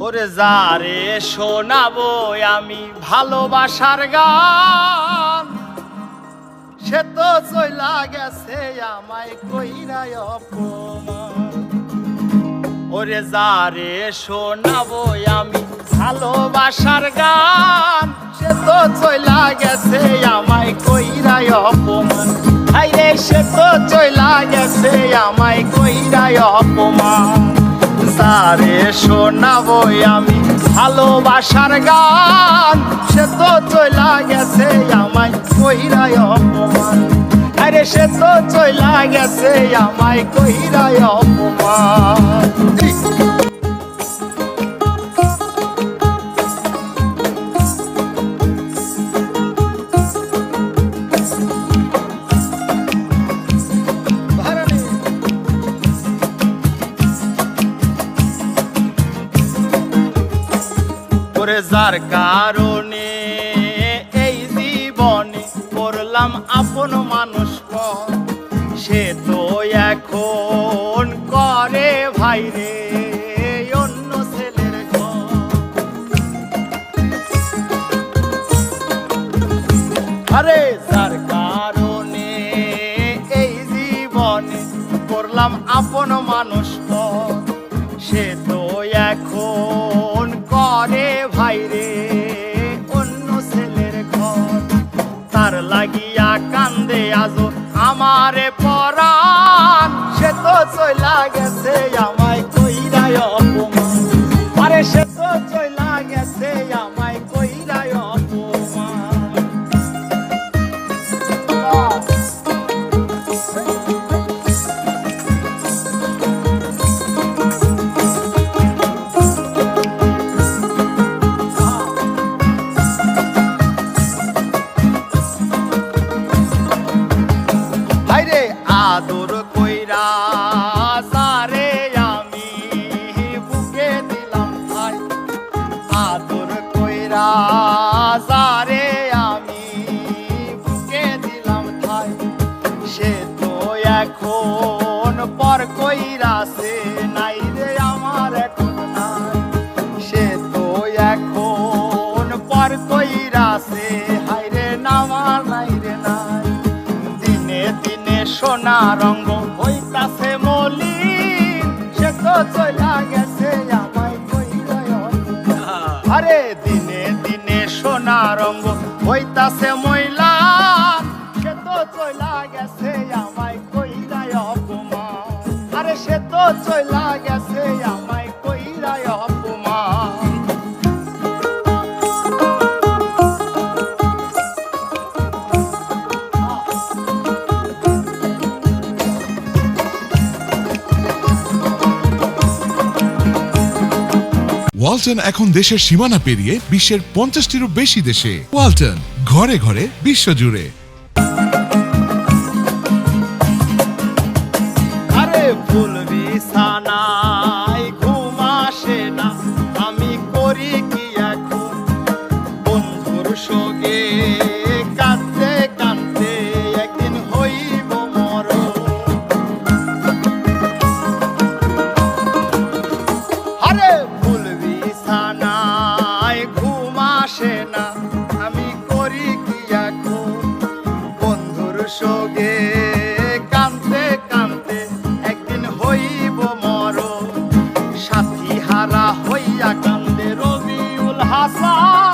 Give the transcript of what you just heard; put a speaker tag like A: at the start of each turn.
A: ওরে যারে শোনাবো আমি ভালোবাসার গান, সে তো চইলা গেছে আমায় কইরায় অপমান। ওরে যারে শোনাবো আমি ভালোবাসার গান, সে তো চইলা গেছে আমায় কইরায় অপমান। হাইরে সে তো চইলা গেছে আমায় কইরায় অপমান। যারে শোনাবো আমি ভালোবাসার গান, সে তো চইলা গেছে আমায় কইরায় অপমান। আরে সে তো চইলা গেছে আমায় কইরায় অপমান। ওরে যার কারণে এই জীবনে করলাম আপন মানুষ পর, সে তো এখন করে ভাইরে অন্য ছেলের ঘর। আরে যার কারণে এই জীবনে করলাম আপন মানুষ পর, সে তো এখন করে ভাইরে অন্য ছেলের ঘর। তার লাগিয়া কান্দে আজো আমারে পরাণ, সে তো চইলা গেছে আমায় কইরায় অপমান। আরে সে তো চইলা গেছে আমায় কইরায় অপমান। আদর কইরা সারে আমি বুকে দিলাম ভাই, আদর কইরা সারে আমি বুকে দিলাম ভাই। সে তো এখন পর কইরাছে নাই রে আমার এখন নাই। সে তো এখন পর কইরাছে হাইরে নামার নাই রে নাই। দিনে দিনে সোনা রঙ্গ হইতাছে মলিন, সে তো চইলা গেছে আমায় কইরায় অপমান। আরে দিনে দিনে সোনা রঙ্গ হইতাছে ময়লান, সে তো চইলা গেছে আমায় কইরায় অপমান। আরে সে তো চইলা গেছে আমায় কইরায় অপমান।
B: ওয়ালটন এখন দেশের সীমানা পেরিয়ে বিশ্বের 50টিরও বেশি দেশে। ওয়ালটন, ঘরে ঘরে বিশ্বজুড়ে।
A: আরে ফুল বিছানায় ঘুম আসে না, আমি করি কি এখন বন্ধুর সঙ্গে কাঁদতে কাঁদতে একদিন হইব মরণ। আরে ফুল বিছানায় ঘুম আসে না, আমি করি কি এখন বন্ধুর সঙ্গে কাঁদতে কাঁদতে একদিন হইব মরণ। সাথী হারা হইয়া কান্দে রবিউল হাসান।